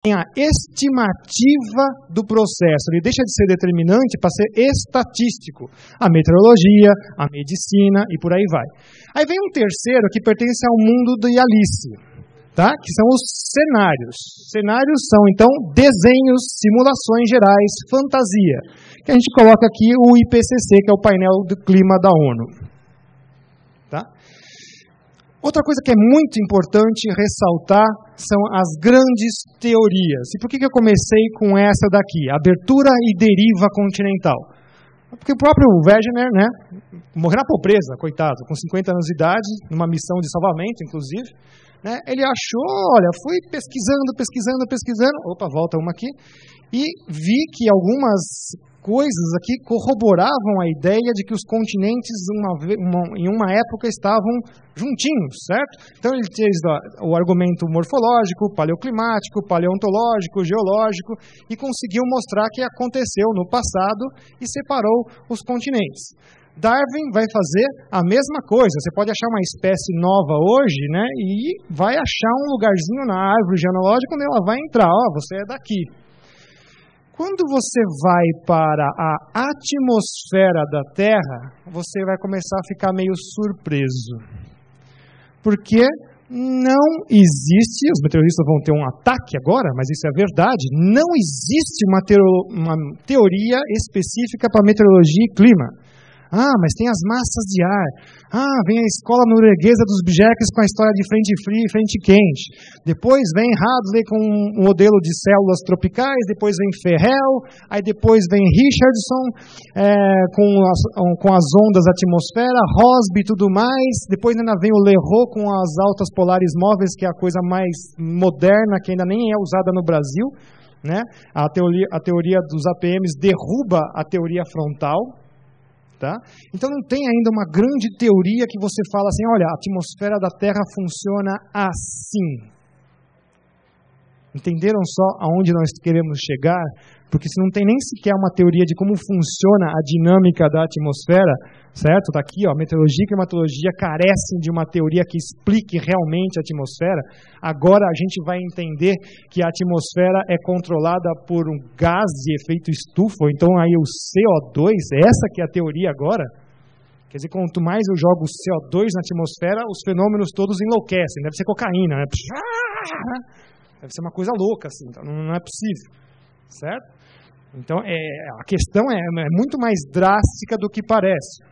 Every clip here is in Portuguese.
tem a estimativa do processo. Ele deixa de ser determinante para ser estatístico. A meteorologia, a medicina e por aí vai. Aí vem um terceiro que pertence ao mundo de Alice, tá? Que são os cenários. Cenários são, então, desenhos, simulações gerais, fantasia. Que a gente coloca aqui o IPCC, que é o painel do clima da ONU. Tá? Outra coisa que é muito importante ressaltar são as grandes teorias. E por que eu comecei com essa daqui? Abertura e deriva continental. Porque o próprio Wegener, né, morreu na pobreza, coitado, com 50 anos de idade, numa missão de salvamento, inclusive, né, ele achou, olha, fui pesquisando, opa, volta uma aqui, e vi que algumas coisas aqui corroboravam a ideia de que os continentes em uma época estavam juntinhos, certo? Então ele fez o argumento morfológico, paleoclimático, paleontológico, geológico e conseguiu mostrar que aconteceu no passado e separou os continentes. Darwin vai fazer a mesma coisa. Você pode achar uma espécie nova hoje, né? E vai achar um lugarzinho na árvore genealógica onde ela vai entrar. Você é daqui. Quando você vai para a atmosfera da Terra, você vai começar a ficar meio surpreso. Porque não existe, os meteorologistas vão ter um ataque agora, mas isso é verdade, não existe uma teoria específica para meteorologia e clima. Mas tem as massas de ar. Vem a escola norueguesa dos Bjerkes com a história de frente fria e frente quente. Depois vem Hadley com um modelo de células tropicais. Depois vem Ferrel. Aí depois vem Richardson com as ondas da atmosfera. Rossby e tudo mais. Depois ainda vem o Leroux com as altas polares móveis, que é a coisa mais moderna, que ainda nem é usada no Brasil, né? A teoria dos APMs derruba a teoria frontal. Tá? Então não tem ainda uma grande teoria que você fala assim, olha, a atmosfera da Terra funciona assim. Entenderam só aonde nós queremos chegar? Porque se não tem nem sequer uma teoria de como funciona a dinâmica da atmosfera, certo? Está aqui, meteorologia e climatologia carecem de uma teoria que explique realmente a atmosfera. Agora a gente vai entender que a atmosfera é controlada por um gás de efeito estufa, então aí o CO2, essa que é a teoria agora. Quer dizer, quanto mais eu jogo o CO2 na atmosfera, os fenômenos todos enlouquecem. Deve ser cocaína, né? Deve ser uma coisa louca, assim, então não é possível, certo? Então, a questão é muito mais drástica do que parece.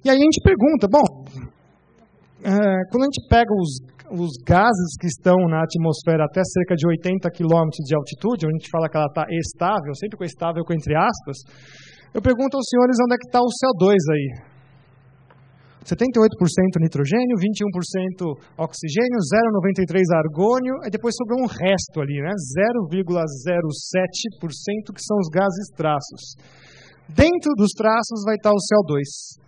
E aí a gente pergunta, quando a gente pega os gases que estão na atmosfera até cerca de 80 km de altitude, onde a gente fala que ela está estável, sempre com estável com entre aspas, eu pergunto aos senhores onde é que está o CO2 aí. 78% nitrogênio, 21% oxigênio, 0,93% argônio, e depois sobrou um resto ali, né? 0,07% que são os gases traços. Dentro dos traços vai estar o CO2.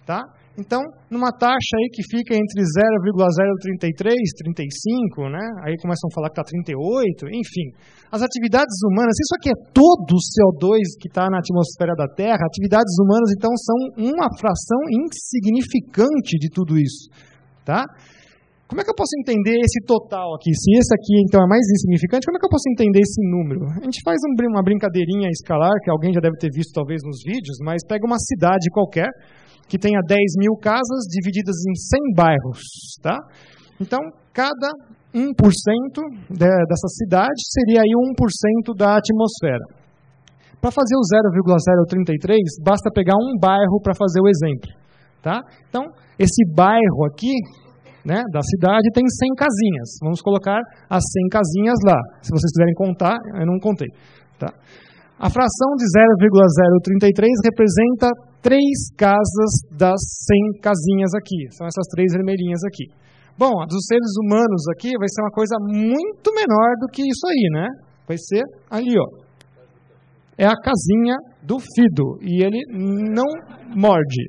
Tá? Então, numa taxa aí que fica entre 0,033, 35, né? Aí começam a falar que está 38, enfim. As atividades humanas, isso aqui é todo o CO2 que está na atmosfera da Terra, atividades humanas, então, são uma fração insignificante de tudo isso. Tá? Como é que eu posso entender esse total aqui? Se esse aqui, então, é mais insignificante, como é que eu posso entender esse número? A gente faz uma brincadeirinha escalar, que alguém já deve ter visto, talvez, nos vídeos, mas pega uma cidade qualquer, que tenha 10 mil casas divididas em 100 bairros. Tá? Então, cada 1% dessa cidade seria aí 1% da atmosfera. Para fazer o 0,033, basta pegar um bairro para fazer o exemplo. Tá? Então, esse bairro aqui, né, da cidade tem 100 casinhas. Vamos colocar as 100 casinhas lá. Se vocês quiserem contar, eu não contei. Tá? A fração de 0,033 representa 3 casas das 100 casinhas aqui. São essas 3 vermelhinhas aqui. Bom, a dos seres humanos aqui vai ser uma coisa muito menor do que isso aí, né? Vai ser ali, ó. É a casinha do Fido. E ele não morde.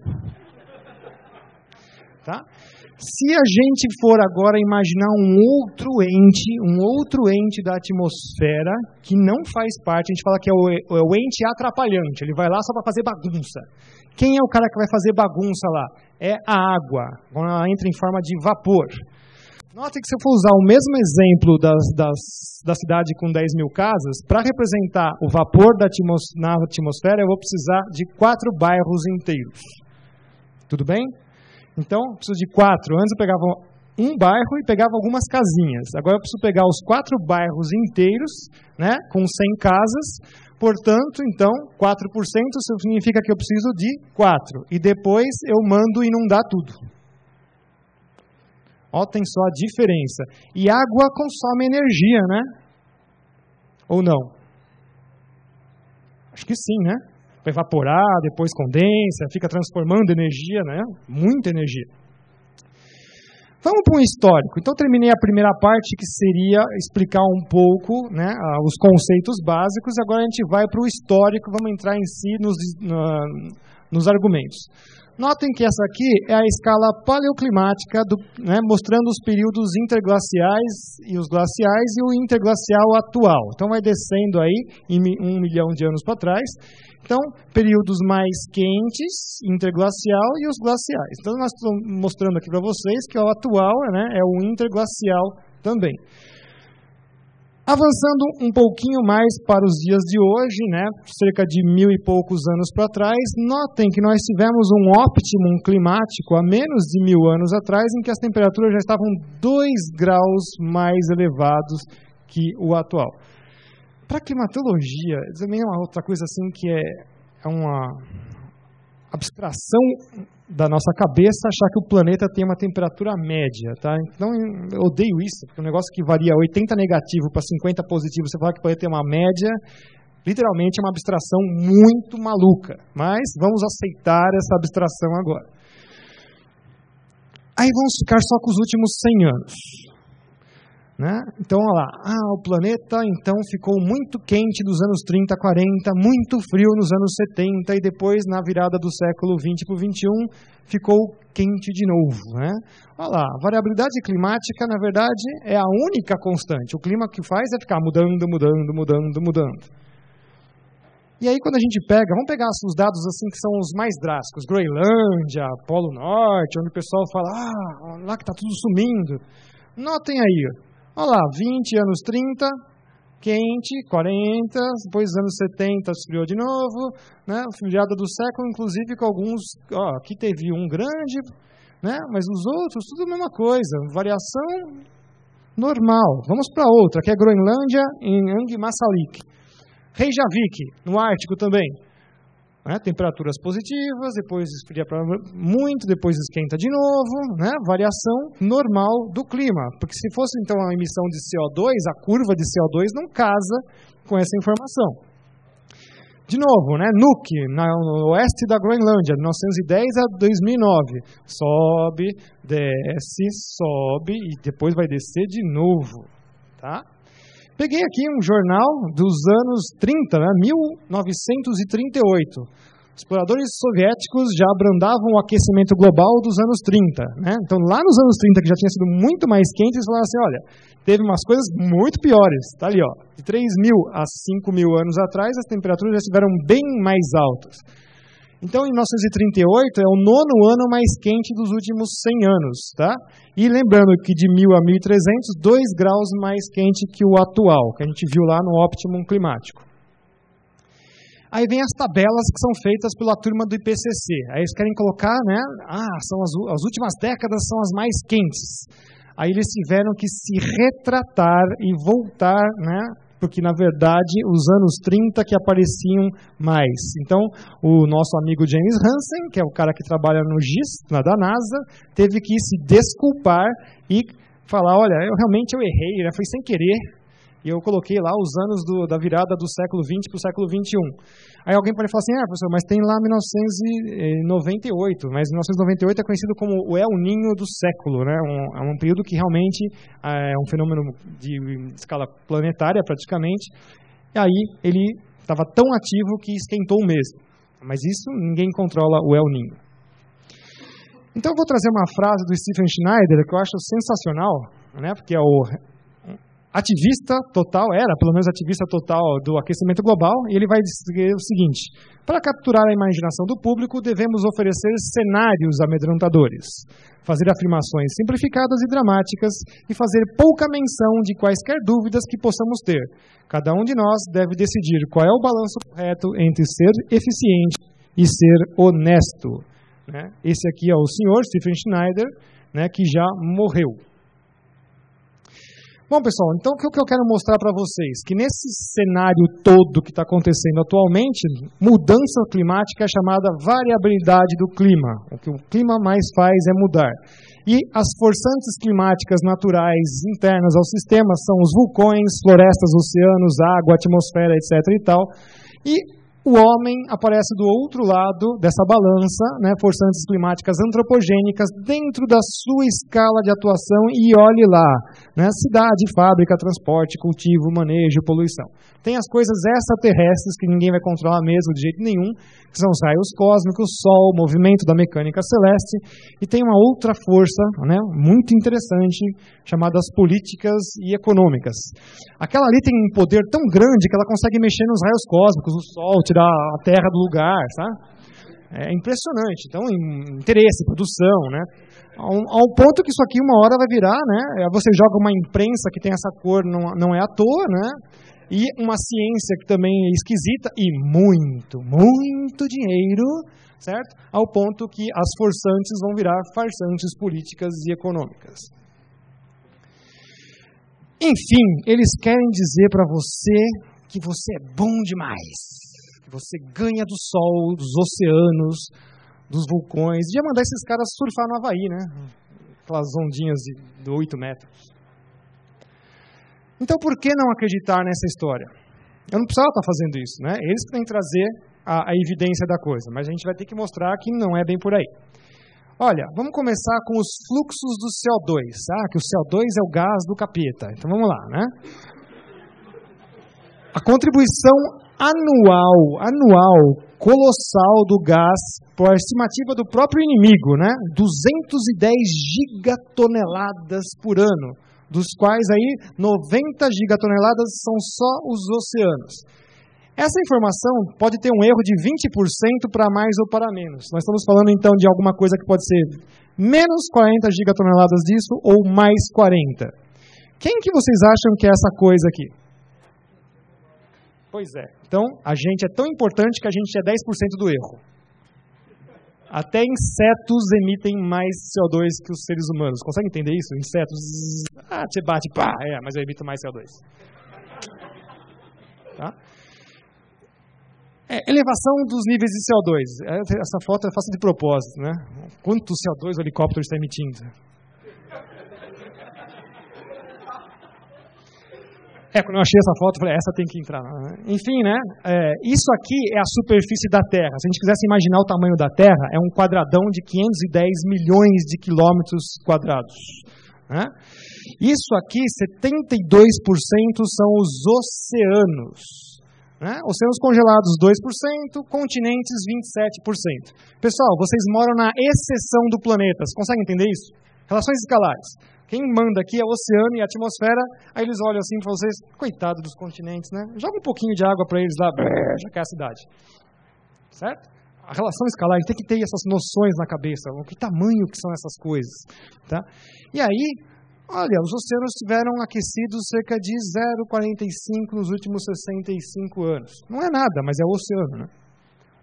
Tá? Se a gente for agora imaginar um outro ente da atmosfera que não faz parte, a gente fala que é o ente atrapalhante, ele vai lá só para fazer bagunça. Quem é o cara que vai fazer bagunça lá? É a água, quando ela entra em forma de vapor. Notem que se eu for usar o mesmo exemplo da cidade com 10 mil casas, para representar o vapor na atmosfera, eu vou precisar de 4 bairros inteiros. Tudo bem? Então, eu preciso de 4. Antes eu pegava um bairro e pegava algumas casinhas. Agora eu preciso pegar os 4 bairros inteiros, né, com 100 casas. Portanto, então, 4% significa que eu preciso de 4. E depois eu mando inundar tudo. Ó, tem só a diferença. E água consome energia, né? Ou não? Acho que sim, né? Vai evaporar, depois condensa, fica transformando energia, né? Muita energia. Vamos para um histórico. Então, terminei a primeira parte, que seria explicar um pouco, né, os conceitos básicos. Agora a gente vai para o histórico, vamos entrar em si nos argumentos. Notem que essa aqui é a escala paleoclimática, né, mostrando os períodos interglaciais e os glaciais e o interglacial atual. Então, vai descendo aí em 1 milhão de anos para trás. Então, períodos mais quentes, interglacial e os glaciais. Então, nós estamos mostrando aqui para vocês que o atual, né, é o interglacial também. Avançando um pouquinho mais para os dias de hoje, né, cerca de 1000 e poucos anos para trás, notem que nós tivemos um optimum climático há menos de 1000 anos atrás, em que as temperaturas já estavam 2 graus mais elevados que o atual. Para a climatologia, também é uma outra coisa assim que é uma abstração da nossa cabeça achar que o planeta tem uma temperatura média, tá? Então, eu odeio isso, porque é um negócio que varia 80 negativo para 50 positivo, você falar que o planeta tem uma média, literalmente é uma abstração muito maluca, mas vamos aceitar essa abstração agora. Aí vamos ficar só com os últimos 100 anos. Né? Então, olha lá, o planeta então ficou muito quente dos anos 30, 40, muito frio nos anos 70 e depois, na virada do século 20 para o 21, ficou quente de novo. Né? Olha lá, a variabilidade climática, na verdade, é a única constante. O clima que faz é ficar mudando. E aí, quando a gente pega, vamos pegar os dados assim que são os mais drásticos, Groenlândia, Polo Norte, onde o pessoal fala, lá que está tudo sumindo. Notem aí, olha lá, 20 anos 30, quente, 40, depois anos 70 esfriou de novo, né? Virada do século, inclusive com alguns, aqui teve um grande, né? Mas os outros, tudo a mesma coisa, variação normal. Vamos para outra, que é Groenlândia, em Angmarsalik. Reykjavik, no Ártico também. Né? Temperaturas positivas, depois esfria muito, depois esquenta de novo, né? Variação normal do clima. Porque se fosse então a emissão de CO2, a curva de CO2 não casa com essa informação. De novo, né? Nuuk, no oeste da Groenlândia, de 1910 a 2009. Sobe, desce, sobe e depois vai descer de novo. Tá? Peguei aqui um jornal dos anos 30, né, 1938. Exploradores soviéticos já abrandavam o aquecimento global dos anos 30. Né? Então, lá nos anos 30, que já tinha sido muito mais quente, eles falaram assim, olha, teve umas coisas muito piores. Está ali, ó, de 3.000 a 5.000 anos atrás, as temperaturas já estiveram bem mais altas. Então, em 1938, é o 9º ano mais quente dos últimos 100 anos. Tá? E lembrando que de 1000 a 1300, 2 graus mais quente que o atual, que a gente viu lá no Optimum Climático. Aí vem as tabelas que são feitas pela turma do IPCC. Aí eles querem colocar, né? São as últimas décadas são as mais quentes. Aí eles tiveram que se retratar e voltar, né? Porque, na verdade, os anos 30 que apareciam mais. Então, o nosso amigo James Hansen, que é o cara que trabalha no GIS, da NASA, teve que se desculpar e falar, olha, eu errei, né? Foi sem querer. E eu coloquei lá os anos da virada do século XX para o século XXI. Aí alguém pode falar assim, professor, mas tem lá 1998. Mas 1998 é conhecido como o El Niño do século. Né? É um período que realmente é um fenômeno de escala planetária, praticamente. E aí ele estava tão ativo que esquentou mesmo. Mas isso ninguém controla o El Niño. Então eu vou trazer uma frase do Stephen Schneider que eu acho sensacional, né? Porque é o ativista total, era pelo menos ativista total do aquecimento global, e ele vai dizer o seguinte: para capturar a imaginação do público, devemos oferecer cenários amedrontadores, fazer afirmações simplificadas e dramáticas e fazer pouca menção de quaisquer dúvidas que possamos ter. Cada um de nós deve decidir qual é o balanço correto entre ser eficiente e ser honesto. Esse aqui é o senhor Stephen Schneider, que já morreu. Bom, pessoal, então o que eu quero mostrar para vocês? Que nesse cenário todo que está acontecendo atualmente, mudança climática é chamada variabilidade do clima. O que o clima mais faz é mudar. E as forçantes climáticas naturais internas ao sistema são os vulcões, florestas, oceanos, água, atmosfera, etc. e tal. E o homem aparece do outro lado dessa balança, forçantes climáticas antropogênicas, dentro da sua escala de atuação, e olhe lá, cidade, fábrica, transporte, cultivo, manejo, poluição. Tem as coisas extraterrestres que ninguém vai controlar mesmo de jeito nenhum, que são os raios cósmicos, o Sol, o movimento da mecânica celeste, e tem uma outra força muito interessante, chamada as políticas e econômicas. Aquela ali tem um poder tão grande que ela consegue mexer nos raios cósmicos, o Sol, tirar a terra do lugar, sabe? É impressionante. Então, interesse, produção, ao ponto que isso aqui uma hora vai virar, você joga uma imprensa que tem essa cor, não é à toa, e uma ciência que também é esquisita, e muito, muito dinheiro, certo? Ao ponto que as forçantes vão virar farsantes políticas e econômicas. Enfim, eles querem dizer para você que você é bom demais, que você ganha do sol, dos oceanos, dos vulcões. Devia mandar esses caras surfar no Havaí, aquelas ondinhas de 8 metros. Então, por que não acreditar nessa história? Eu não precisava estar fazendo isso, Eles têm que trazer a evidência da coisa, mas a gente vai ter que mostrar que não é bem por aí. Olha, vamos começar com os fluxos do CO2, que o CO2 é o gás do capeta. Então, vamos lá, A contribuição anual, colossal do gás, por estimativa do próprio inimigo, 210 gigatoneladas por ano, dos quais aí 90 gigatoneladas são só os oceanos. Essa informação pode ter um erro de 20% para mais ou para menos. Nós estamos falando então de alguma coisa que pode ser menos 40 gigatoneladas disso ou mais 40. Quem que vocês acham que é essa coisa aqui? Pois é. Então, a gente é tão importante que a gente é 10% do erro. Até insetos emitem mais CO2 que os seres humanos. Consegue entender isso? Insetos, você bate, pá, mas eu emito mais CO2. Tá? Elevação dos níveis de CO2. Essa foto é feita de propósito, Quanto CO2 o helicóptero está emitindo? Quando eu achei essa foto, eu falei, essa tem que entrar. Enfim, isso aqui é a superfície da Terra. Se a gente quisesse imaginar o tamanho da Terra, é um quadradão de 510 milhões de quilômetros quadrados. Isso aqui, 72% são os oceanos. Oceanos congelados, 2%, continentes, 27%. Pessoal, vocês moram na exceção do planeta. Vocês conseguem entender isso? Relações escalares. Quem manda aqui é o oceano e a atmosfera, aí eles olham assim para vocês, coitado dos continentes, Joga um pouquinho de água para eles lá, já cai a cidade. Certo? A relação escalar, a gente tem que ter essas noções na cabeça, que tamanho que são essas coisas. Tá? E aí, olha, os oceanos tiveram aquecidos cerca de 0,45 nos últimos 65 anos. Não é nada, mas é o oceano,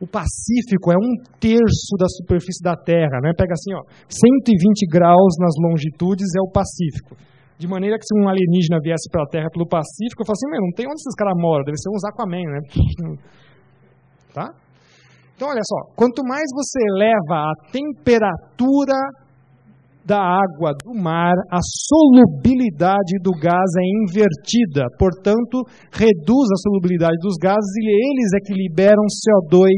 O Pacífico é 1/3 da superfície da Terra, Pega assim, 120 graus nas longitudes é o Pacífico. De maneira que se um alienígena viesse para a Terra pelo Pacífico, eu falo assim, não tem onde esses caras moram, deve ser uns Aquaman, Tá? Então, olha só, quanto mais você eleva a temperatura da água, do mar, a solubilidade do gás é invertida. Portanto, reduz a solubilidade dos gases e eles é que liberam CO2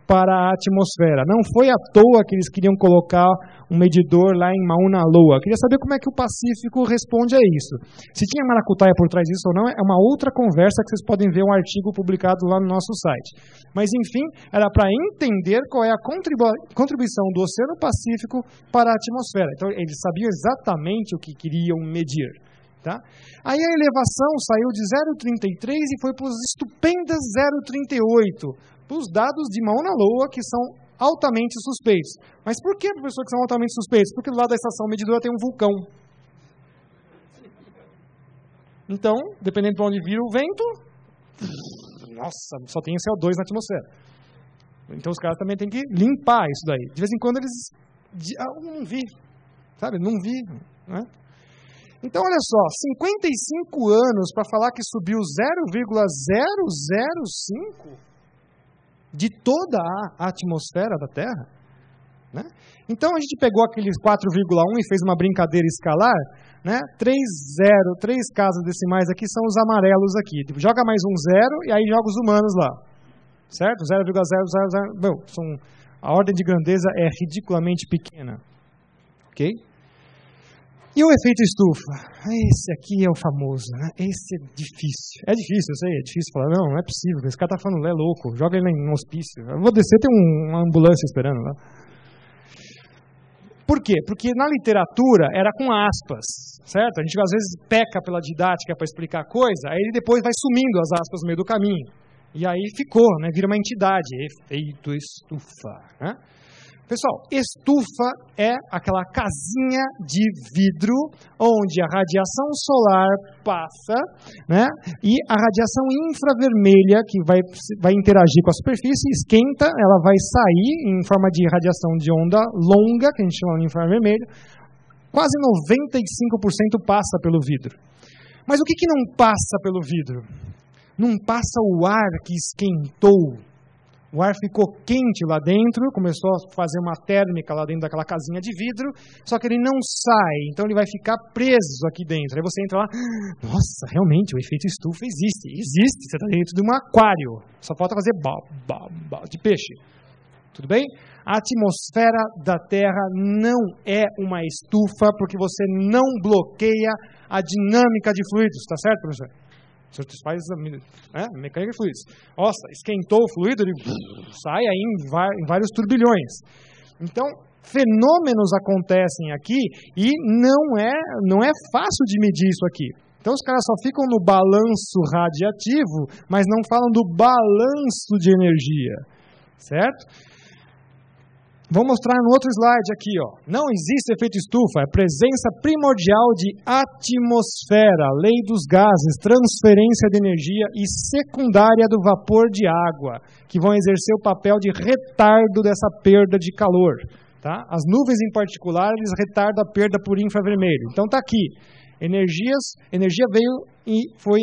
para a atmosfera. Não foi à toa que eles queriam colocar um medidor lá em Mauna Loa. Queria saber como é que o Pacífico responde a isso. Se tinha maracutaia por trás disso ou não, é uma outra conversa que vocês podem ver um artigo publicado lá no nosso site. Mas, enfim, era para entender qual é a contribuição do Oceano Pacífico para a atmosfera. Então, eles sabiam exatamente o que queriam medir. Tá? Aí a elevação saiu de 0,33 e foi para os estupendas 0,38, para os dados de Mauna Loa, que são altamente suspeitos. Mas por que, professor, que são altamente suspeitos? Porque do lado da estação medidora tem um vulcão. Então, dependendo de onde vira o vento, nossa, só tem CO2 na atmosfera. Então os caras também têm que limpar isso daí. De vez em quando eles... não vi, sabe? Não vi, né? Então, olha só, 55 anos para falar que subiu 0,005 de toda a atmosfera da Terra. Né? Então, a gente pegou aqueles 4,1 e fez uma brincadeira escalar. Né? 3 casas decimais aqui são os amarelos aqui. Joga mais um zero e aí joga os humanos lá. Certo? 0,000. Bom, a ordem de grandeza é ridiculamente pequena. Ok? E o efeito estufa? Esse aqui é o famoso, né? Esse é difícil. É difícil, eu sei, é difícil falar. Não é possível. Esse cara está falando, é louco. Joga ele em um hospício. Eu vou descer, tem uma ambulância esperando lá. Por quê? Porque na literatura era com aspas, certo? A gente às vezes peca pela didática para explicar a coisa, aí depois vai sumindo as aspas no meio do caminho. E aí ficou, né? Vira uma entidade. Efeito estufa, né? Pessoal, estufa é aquela casinha de vidro onde a radiação solar passa, né? E a radiação infravermelha, que vai interagir com a superfície, esquenta, ela vai sair em forma de radiação de onda longa, que a gente chama de infravermelho. Quase 95% passa pelo vidro. Mas o que não passa pelo vidro? Não passa o ar que esquentou. O ar ficou quente lá dentro, começou a fazer uma térmica lá dentro daquela casinha de vidro, só que ele não sai, então ele vai ficar preso aqui dentro. Aí você entra lá, nossa, realmente, o efeito estufa existe. Existe, você está dentro de um aquário. Só falta fazer de peixe. Tudo bem? A atmosfera da Terra não é uma estufa, porque você não bloqueia a dinâmica de fluidos, tá certo, professor? Você faz mecânica de fluidos. Nossa, esquentou o fluido, ele sai aí em vários turbilhões. Então, fenômenos acontecem aqui e não é fácil de medir isso aqui. Então, os caras só ficam no balanço radiativo, mas não falam do balanço de energia. Certo? Vou mostrar no outro slide aqui, ó. Não existe efeito estufa, é presença primordial de atmosfera, lei dos gases, transferência de energia e secundária do vapor de água, que vão exercer o papel de retardo dessa perda de calor. Tá? As nuvens em particular, eles retardam a perda por infravermelho. Então está aqui, energia veio e foi